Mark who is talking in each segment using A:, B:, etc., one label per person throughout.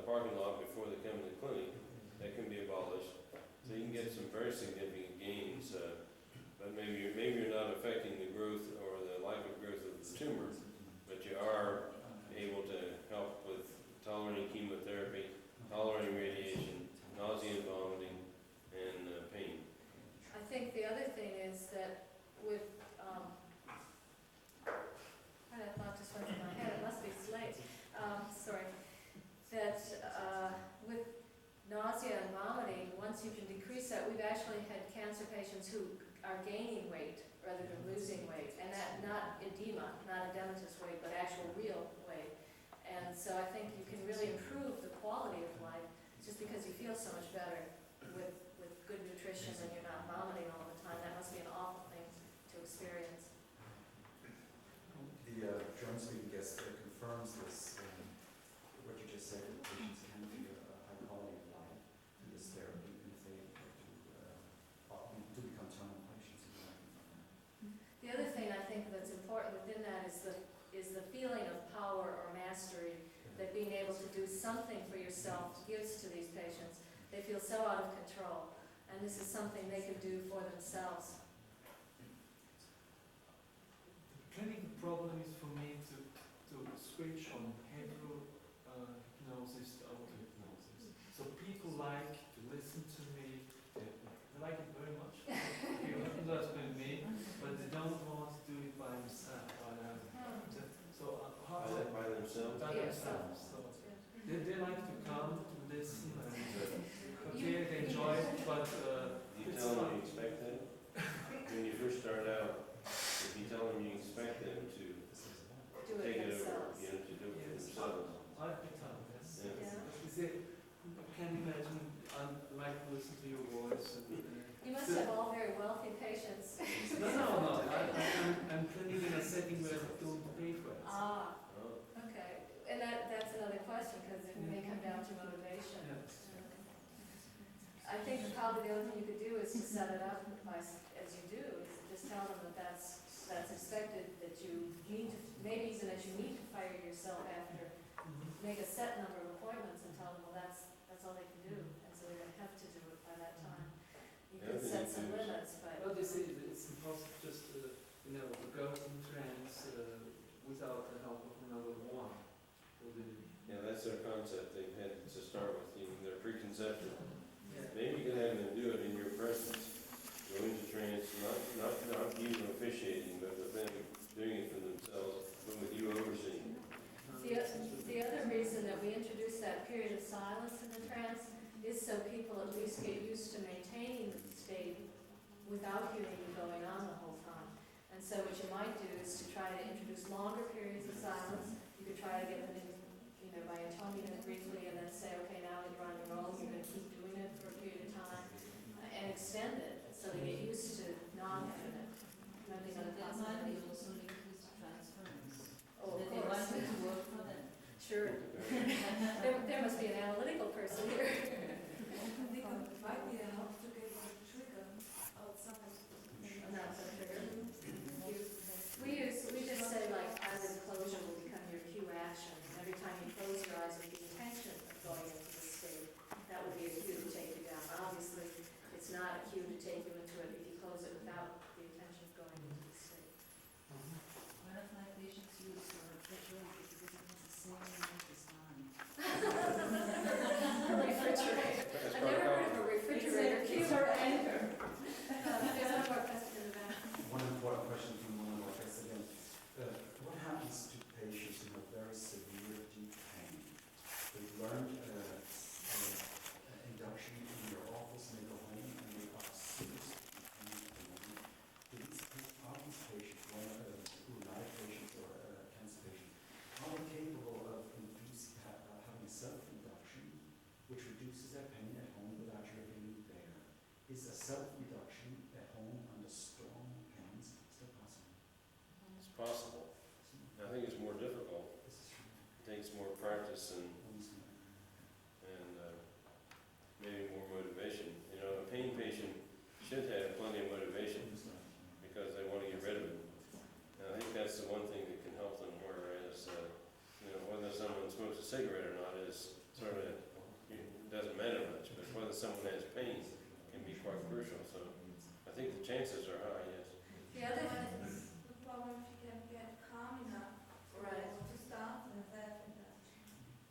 A: parking lot before they come to the clinic. That can be abolished. So you can get some very significant gains, but maybe you're not affecting the growth or the likely growth of the tumor, but you are able to help with tolerating chemotherapy, tolerating radiation, nausea and vomiting, and pain.
B: I think the other thing is that with, I thought just went in my head, it must be slate, sorry, that with nausea and vomiting, once you can decrease that, we've actually had cancer patients who are gaining weight rather than losing weight, and that not edema, not edematous weight, but actual real weight. And so I think you can really improve the quality of life just because you feel so much better with good nutrition and you're not vomiting all the time. That must be an awful thing to experience.
C: The joint sleeping guest confirms this, what you just said, that patients can be a high quality of life in this therapy, and if they to become terminal patients.
B: The other thing I think that's important within that is the feeling of power or mastery that being able to do something for yourself gives to these patients. They feel so out of control, and this is something they can do for themselves.
D: The clinical problem is for me to switch from behavioral hypnosis to auto-hypnosis. So people like to listen to me, they like it very much, you hypnotize with me, but they don't want to do it by themselves.
A: By themselves?
D: By themselves. So they like to come to listen and okay, they enjoy it, but
A: you tell them you expect them? When you first start out, if you tell them you expect them to take it over, to do it themselves.
D: I've been told, yes.
A: Yeah.
D: Is it, I can imagine, I like to listen to your voice.
B: You must have all very wealthy patients.
D: No. I'm clinic in a setting where I don't pay for it.
B: Ah, okay. And that's another question, because it may come down to motivation.
D: Yes.
B: I think probably the other thing you could do is to set it up by, as you do, is to just tell them that that's expected, that you need to, maybe even that you need to fire yourself after, make a set number of appointments and tell them, well, that's all they can do, and so they're going to have to do it by that time. You can set some limits, but...
D: Well, this is, it's impossible just to, go in trance without the help of another one.
A: Yeah, that's their concept they've had to start with, their preconception.
D: Yeah.
A: Maybe you can have them do it in your presence. Go into trance, not you officiating, but with them doing it for themselves, but with you overseeing.
B: The other reason that we introduce that period of silence in the trance is so people at least get used to maintaining the state without hearing you going on the whole time. And so what you might do is to try to introduce longer periods of silence. You could try to get them in, by intoning it briefly and then say, okay, now that you're on your own, you're going to keep doing it for a period of time and extend it so they get used to not having it.
E: That might be also linked with transference.
B: Oh,
E: that they want you to work for them.
B: Sure. there must be an analytical person here.
F: I think it might be a help to get a trigger outside.
B: Not so trigger. We just say like eyelid closure will become your cue action. Every time you close your eyes with the intention of going into this state, that would be a cue to take you down. Obviously, it's not a cue to take you into it if you close it without the intention of going into the state.
E: One of my patients used refrigerator because it has the same length as mine.
B: A refrigerator. I've never heard of a refrigerator cue or anger. There's one more question in the back.
C: One important question from one of our guests again. What happens to patients who have very severe deep pain? They've learned induction in your office, and they go home and they are seriously pain at the moment. Are these patients, who are live patients or cancer patients, are they capable of having self-induction, which reduces their pain at home without you being there? Is a self-reduction at home under strong pains still possible?
A: It's possible. I think it's more difficult. It takes more practice and maybe more motivation. A pain patient should have plenty of motivation because they want to get rid of it. And I think that's the one thing that can help them, whereas, whether someone smokes a cigarette or not is sort of when someone has pain can be quite crucial, so I think the chances are high, yes.
B: The other thing,
F: The problem if you can get calm enough
B: Right.
F: to start with that.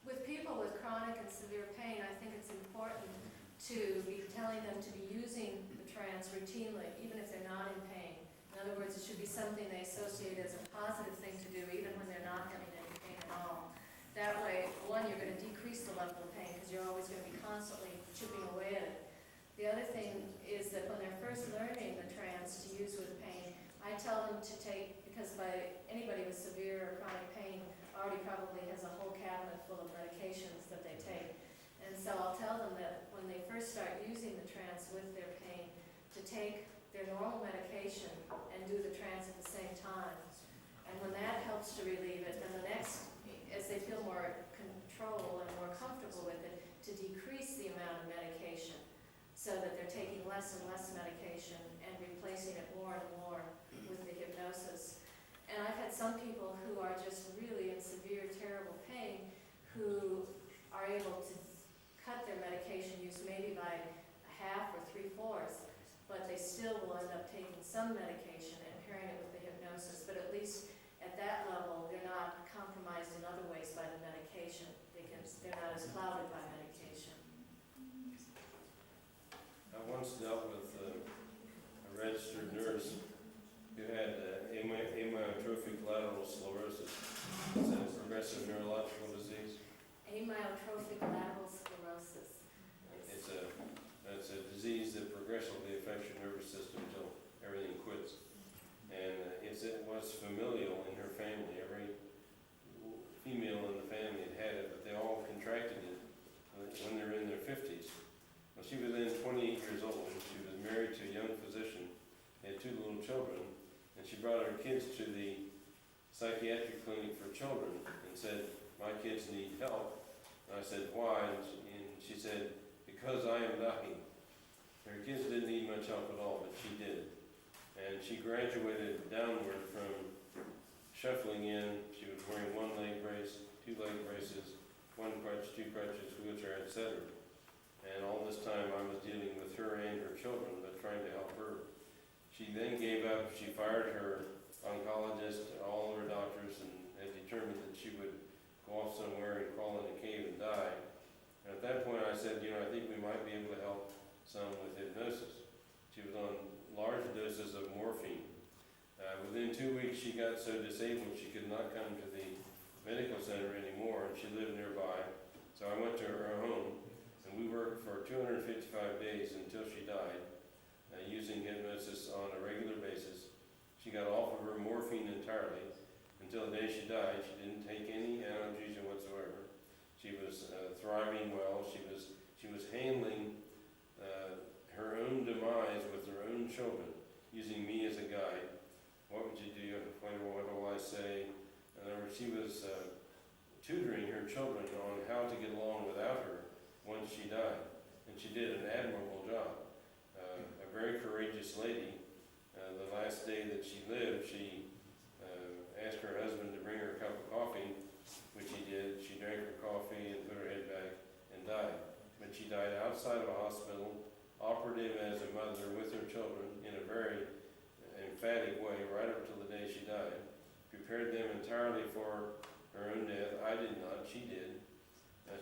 B: with people with chronic and severe pain, I think it's important to be telling them to be using the trance routinely, even if they're not in pain. In other words, it should be something they associate as a positive thing to do, even when they're not having any pain at all. That way, one, you're going to decrease the level of pain because you're always going to be constantly chipping away at it. The other thing is that when they're first learning the trance to use with pain, I tell them to take, because anybody with severe or chronic pain already probably has a whole cabinet full of medications that they take. And so I'll tell them that when they first start using the trance with their pain, to take their normal medication and do the trance at the same time. And when that helps to relieve it, then the next, as they feel more control and more comfortable with it, to decrease the amount of medication so that they're taking less and less medication and replacing it more and more with the hypnosis. And I've had some people who are just really in severe, terrible pain who are able to cut their medication use maybe by a half or 3/4, but they still will end up taking some medication and pairing it with the hypnosis. But at least at that level, they're not compromised in other ways by the medication. They're not as clouded by medication.
A: I once dealt with a registered nurse who had amyotrophic lateral sclerosis. It's a progressive neurological disease.
B: Amyotrophic lateral sclerosis.
A: It's a disease that progressively affects your nervous system until everything quits. And it was familial in her family. Every female in the family had it, but they all contracted it when they were in their 50s. Well, she was then 28 years old. She was married to a young physician, had 2 little children, and she brought her kids to the psychiatric clinic for children and said, "My kids need help." And I said, "Why?" And she said, "Because I am dying." Her kids didn't need much help at all, but she did. And she graduated downward from shuffling in. She was wearing 1 leg brace, 2 leg braces, 1 crutch, 2 crutches, wheelchair, etc. And all this time I was dealing with her and her children, but trying to help her. She then gave up. She fired her oncologist, all her doctors, and had determined that she would go off somewhere and crawl in a cave and die. And at that point I said, I think we might be able to help some with hypnosis. She was on large doses of morphine. Within 2 weeks she got so disabled she could not come to the medical center anymore, and she lived nearby. So I went to her home, and we worked for 255 days until she died, using hypnosis on a regular basis. She got off of her morphine entirely until the day she died. She didn't take any analgesia whatsoever. She was thriving well. She was handling her own demise with her own children, using me as a guide. What would you do? What do I say? In other words, she was tutoring her children on how to get along without her once she died. And she did an admirable job. A very courageous lady. The last day that she lived, she asked her husband to bring her a cup of coffee, which he did. She drank her coffee and put her head back and died. But she died outside of a hospital, operative as a mother with her children in a very emphatic way right up till the day she died. Prepared them entirely for her own death. I did not, she did.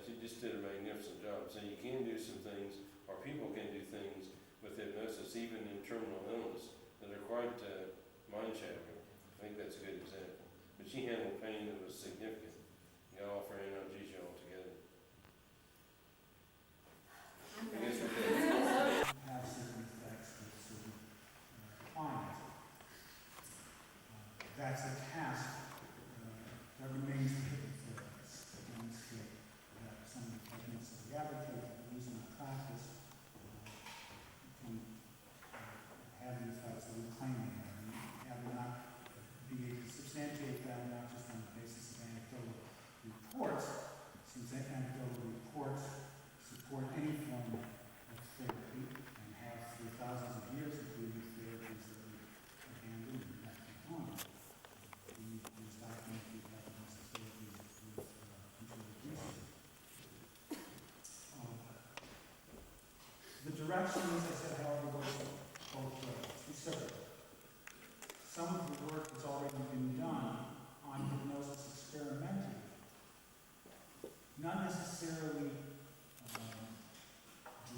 A: She just did a magnificent job. So you can do some things, or people can do things with hypnosis, even in terminal illness, that are quite mind-shattering. I think that's a good example. But she handled pain that was significant. Got off her analgesia altogether. I guess we could.
G: Have certain effects with certain clients. That's a task that remains to hypnotherapists to demonstrate that some techniques of rehabilitate that we use in our practice can have the effects that we claim they have, and have them not be substantiated induction, as I said, however, goes both ways, reciprocal. Some of the work that's already been done on hypnosis experimentally, not necessarily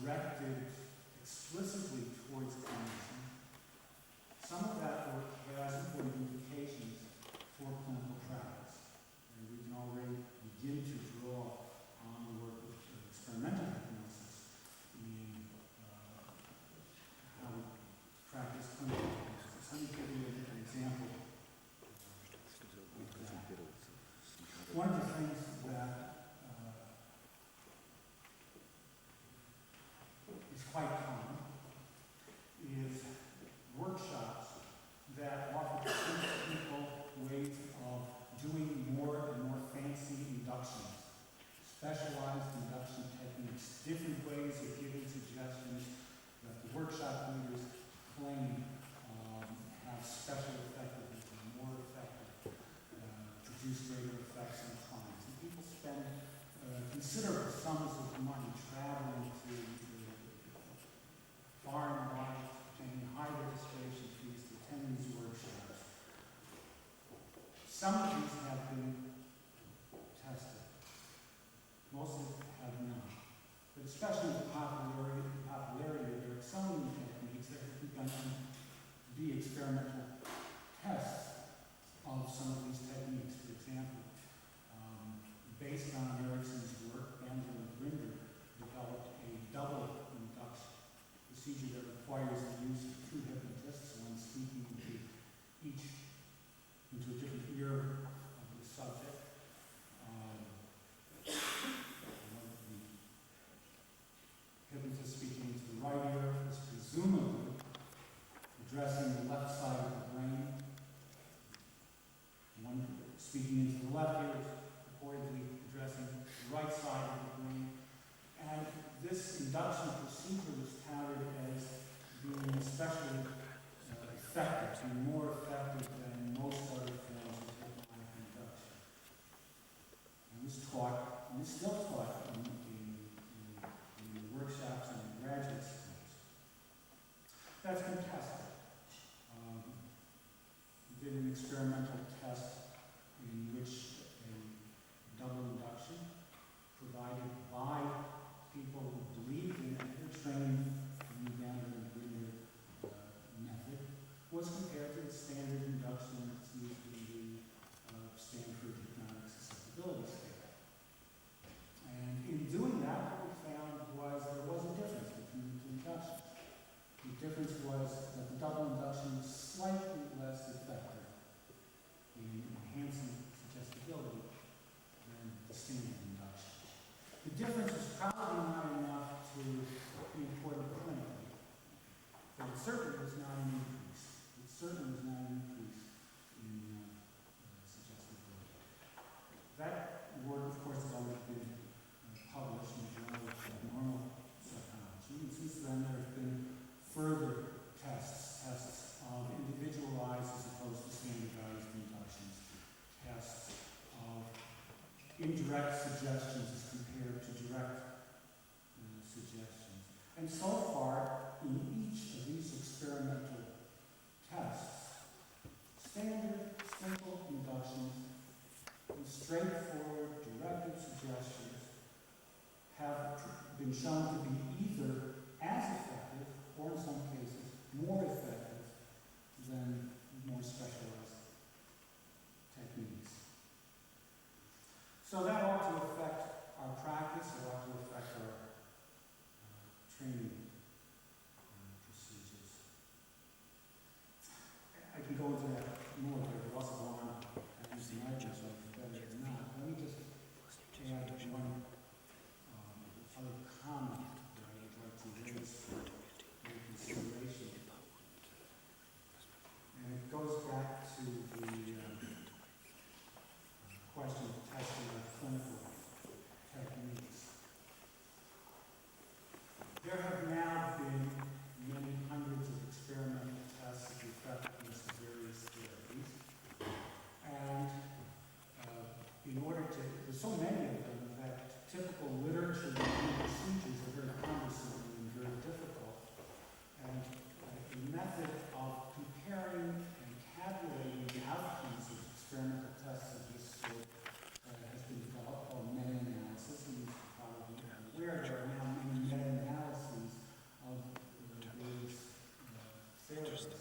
G: directed explicitly towards clinician. Some of that work has important implications for clinical practice. And we can already begin to draw on the work of experimental hypnosis in how we practice clinical hypnosis. Let me give you an example of that. One of the things that is quite common is workshops that offer people ways of doing more and more fancy inductions, specialized induction techniques, different ways of giving suggestions that the workshop leaders claim have special effectiveness and more effective, produce greater effects on clients. And people spend considerable sums of money traveling to far and wide, paying high registration fees to attend these workshops. Some of these have been tested. Most of them have not. But especially the popularity, there are some of these techniques that have begun to be experimental tests of some of these techniques. For example, based on Erickson's work, Bender and Grinder developed a double induction procedure that requires the use of two hypnotists, one speaking into a different ear of the subject. The hypnotist speaking into the right ear is presumably addressing the left side of the brain. One speaking into the left ear is reportedly addressing the right side of the brain. And this induction procedure was touted as being especially effective, and more effective than most other forms of hypnotic induction. And it was taught, and is still taught in workshops and in graduate schools. That's been tested. We did an experimental test in which a double induction provided by people who believed in and were trained in the Bender and Grinder method was compared to the standard induction that's used in the Stanford Hypnotic Susceptibility Scale. And in doing that, what we found was there was a difference between the two inductions. The difference was that the double induction was slightly less effective in enhancing suggestibility than the standard induction. The difference was probably not enough to be important clinically, but it certainly was not an increase. It certainly was not an increase in suggestibility. That work, of course, has already been published in the Journal of Normal Psychology, and since then there have been further tests of individualized as opposed to standardized inductions, tests of indirect suggestions as compared to direct suggestions. And so far, in each of these experimental tests, standard, simple inductions and straightforward, directed suggestions have been shown to be either as effective, or in some cases, more effective than more specialized techniques. So that ought to affect our practice, it ought to affect our training procedures. I can go into that more, but I could also go on and use the images of better or not. Let me just add one other comment that I would like to raise for your consideration. And it goes back to the question of testing of clinical techniques. There have now been many hundreds of experimental tests of the effectiveness of various therapies. And in order to, there's so many of them that typical literature review procedures are very cumbersome and very difficult. method of comparing and tabulating the outcomes of experimental tests of this sort has been developed called meta-analysis, and you're probably aware there are now many meta-analyses of various therapies.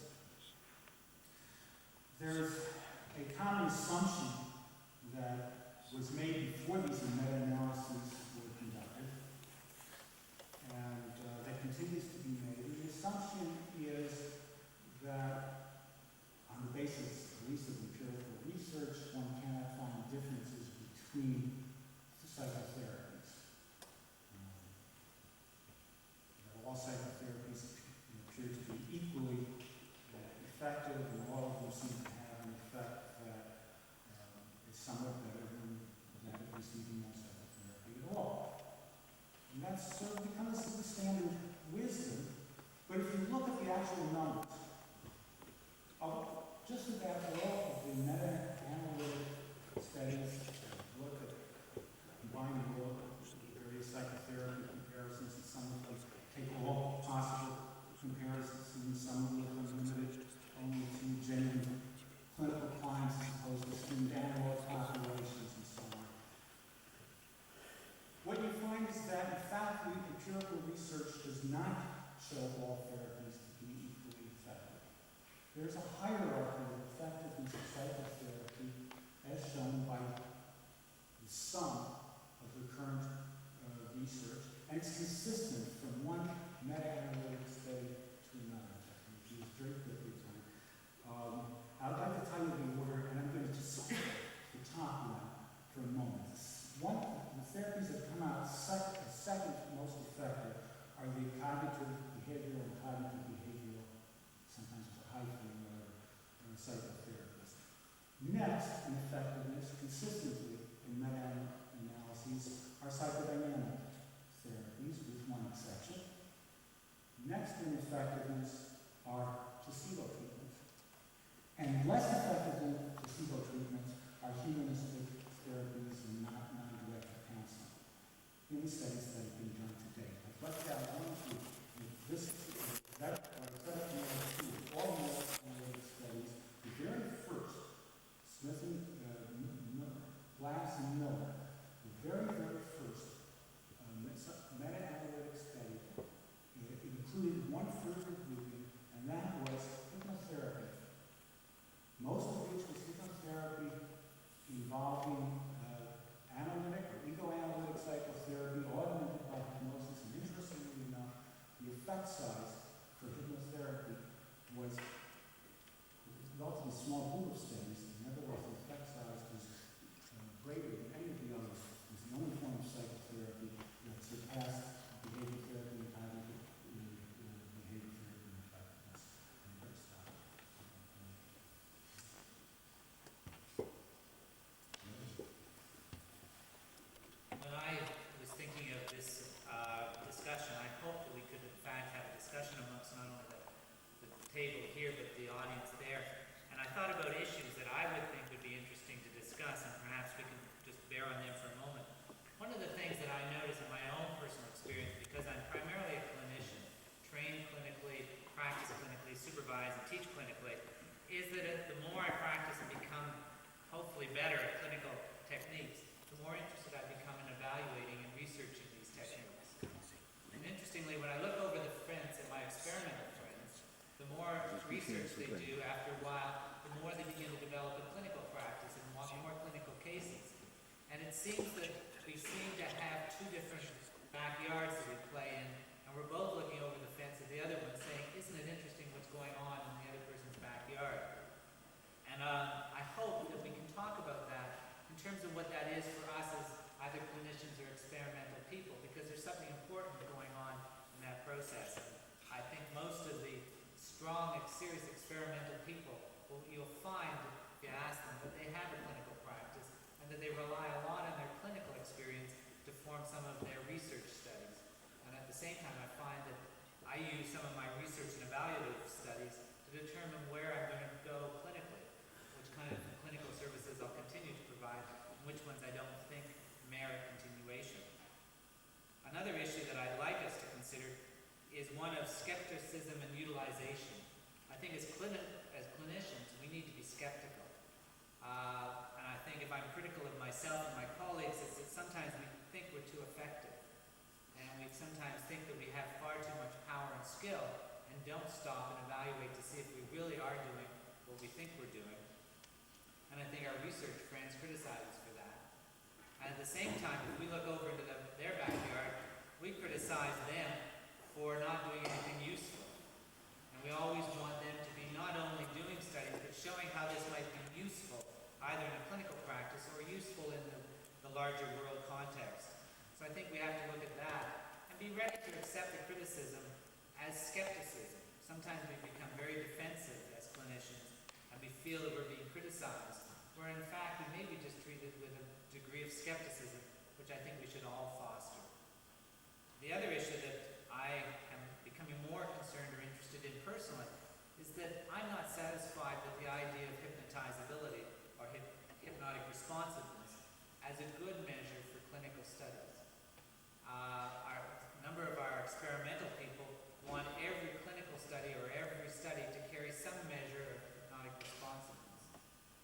G: There's a common assumption that was made before these meta-analyses were conducted, and that continues to be made. And the assumption is that on the basis, at least of empirical research, one cannot find differences between psychotherapies. That all psychotherapies appear to be equally effective, and all of them seem to have an effect that is somewhat better than receiving no psychotherapy at all. And that's sort of become a standard wisdom. But if you look at the actual numbers, just about all of the meta-analytic studies look at combining all the various psychotherapy comparisons, and some of them take all possible comparisons, and some of them are limited only to genuine clinical clients as opposed to student analog populations and so on. What you find is that, in fact, the empirical research does not show all therapies to be equally effective. There's a hierarchy of effectiveness of psychotherapy as shown by the sum of the current research, and it's consistent from one meta-analytic study to another. Which is very quickly time. I'd like to tell you the order, and I'm going to just skip the top one for a moment. The therapies that come out second most effective are the cognitive behavioral and cognitive behavioral, sometimes with a hyphen or psychotherapies. Next in effectiveness, consistently in meta-analyses, are psychodynamic therapies, with one exception. Next in effectiveness are placebo treatments. And less effective than placebo treatments are humanistic therapies and non-directed counseling in the studies that have been done to date. I've left out one or two. All meta-analytic studies, the very first, Smith and Glass and Miller, the very first meta-analytic study, it included one further grouping, and that was hypnotherapy. Most of which was hypnotherapy involving analytic or ego-analytic psychotherapy augmented by hypnosis, and interestingly enough, the effect size for hypnotherapy was a relatively small group of studies. Nevertheless, the effect size was greater than any of the others. It was the only form of psychotherapy that surpassed behavior therapy and cognitive behavior therapy and effectiveness. I'm going to stop.
H: When I was thinking of this discussion, I hoped that we could in fact have a discussion amongst not only the table here, but the audience there. And I thought about issues that I would think would be interesting to discuss, and perhaps we can just bear on them for a moment. One of the things that I notice in my own personal experience, because I'm primarily a clinician, trained clinically, practice clinically, supervise and teach clinically, is that the more I practice and become hopefully better at clinical techniques, the more interested I become in evaluating and researching these techniques. And interestingly, when I look over the fence at my experimental friends, the more research they do, after a while, the more they begin to develop a clinical practice and want more clinical cases. And it seems that we seem to have two different backyards that we play in, and we're both looking over the fence at the other one saying, isn't it interesting what's going on in the other person's backyard? And I hope that we can talk about that in terms of what that is for us as either clinicians or experimental people, because there's something important going on in that process. I think most of the strong, serious experimental people, you'll find, if you ask them, that they have a clinical practice and that they rely a lot on their clinical experience to form some of their research studies. And at the same time, I find that I use some of my research and evaluative studies to determine where I'm going to go clinically, which kind of clinical services I'll continue to provide, and which ones I don't think merit continuation. Another issue that I'd like us to consider is one of skepticism and utilization. I think as clinicians, we need to be skeptical. And I think if I'm critical of myself and my colleagues, it's that sometimes we think we're too effective. And we sometimes think that we have far too much power and skill and don't stop and evaluate to see if we really are doing what we think we're doing. And I think our research friends criticize us for that. And at the same time, if we look over into their backyard, we criticize them for not doing anything useful. And we always want them to be not only doing studies, but showing how this might be useful, either in a clinical practice or useful in the larger world context. So I think we have to look at that and be ready to accept the criticism as skepticism. Sometimes we become very defensive as clinicians and we feel that we're being criticized, where in fact we may be just treated with a degree of skepticism, which I think we should all foster. The other issue that I am becoming more concerned or interested in personally is that I'm not satisfied with the idea of hypnotizability or hypnotic responsiveness as a good measure for clinical studies. A number of our experimental people want every clinical study or every study to carry some measure of hypnotic responsiveness.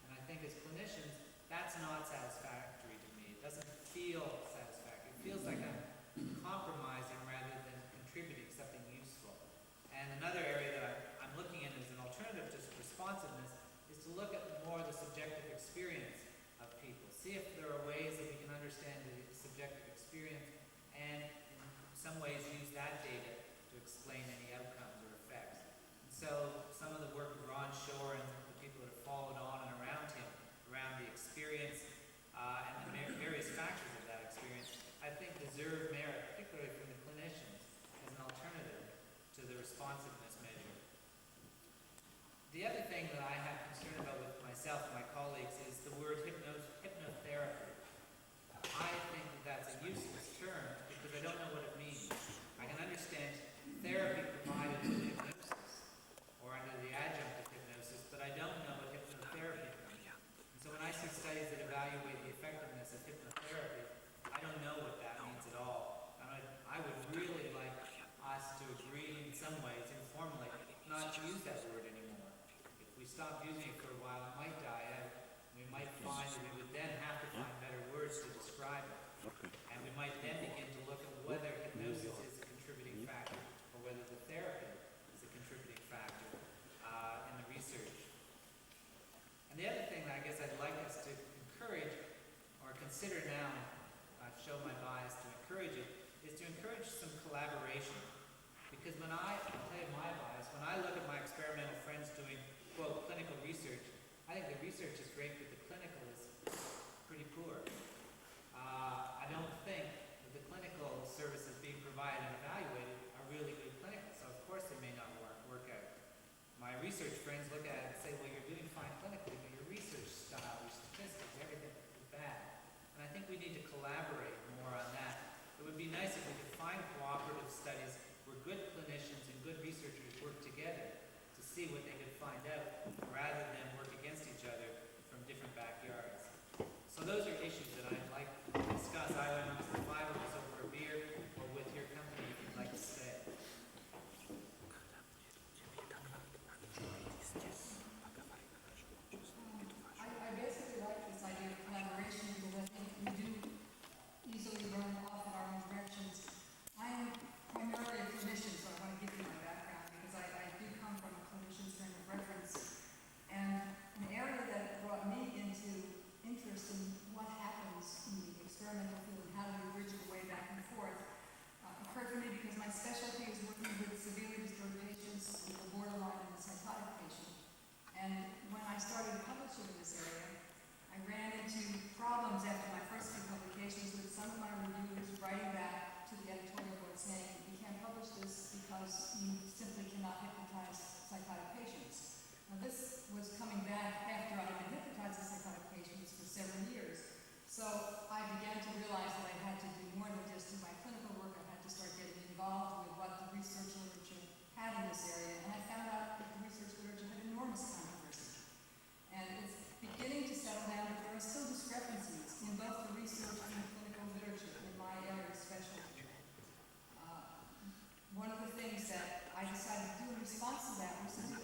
H: And I think as clinicians, that's not satisfactory to me. It doesn't feel satisfactory. It feels like I'm compromising rather than contributing something useful. And another area that I'm looking at as an alternative to responsiveness is to look at more the subjective experience of people. See if there are ways that we can understand the subjective experience and in some ways use that data to explain any outcomes or effects. And so some of the work of Ron Shore and the people that have followed on and around him, around the experience and the various factors of that experience, I think deserve merit, particularly from the clinicians, as an alternative to the responsiveness measure. The other thing that I have concern about with myself and my colleagues is the word hypnotherapy. I think that that's a useless term because I don't know what it means. I can understand therapy provided with hypnosis or under the adjunct of hypnosis, but I don't know what hypnotherapy means. And so when I see studies that evaluate the effectiveness of hypnotherapy, I don't know what that means at all. And I would really like us to agree in some ways, informally, not to use that word anymore. If we stop using it for a while, it might die out. We might find that we would then have to find better words to describe it. And we might then begin to look at whether hypnosis is a contributing factor or whether the therapy is a contributing factor in the research. And the other thing that I guess I'd like us to encourage or consider now, show my bias to encourage it, is to encourage some collaboration. Because I'll tell you my bias, when I look at my experimental friends doing, quote, clinical research, I think the research is great, but the clinical is pretty poor. I don't think that the clinical services being provided and evaluated are really good clinical, so of course they may not work out. My research friends look at it and say, well, you're doing fine clinically, but your research style, your statistics, everything is bad. And I think we need to collaborate more on that. It would be nice if we could find cooperative studies where good clinicians and good researchers work together to see what they could find out rather than work against each other from different backyards. So those are issues that I'd like to discuss either amongst the five of us over a beer or with your company if you'd like to stay.
E: I basically like this idea of collaboration because I think we do easily run off in our own directions. I am primarily a clinician, so I want to give you my background because I do come from a clinician's frame of reference. And an area that brought me into interest in what happens in the experimental field and how do we bridge the way back and forth occurred for me because my specialty is working with severely disturbed patients with the borderline and the psychotic patient. And when I started publishing in this area, I ran into problems after my first few publications with some of my reviewers writing back to the editorial board saying, you can't publish this because you simply cannot hypnotize psychotic patients. Now this was coming back after I had been hypnotizing psychotic patients for several years. So I began to realize that I had to do more than just do my clinical work. I had to start getting involved with what the research literature had in this area. And I found out that the research literature had enormous controversy. And it's beginning to settle down, but there are still discrepancies in both the research and the clinical literature in my area of specialty. One of the things that I decided to do in response to that was to do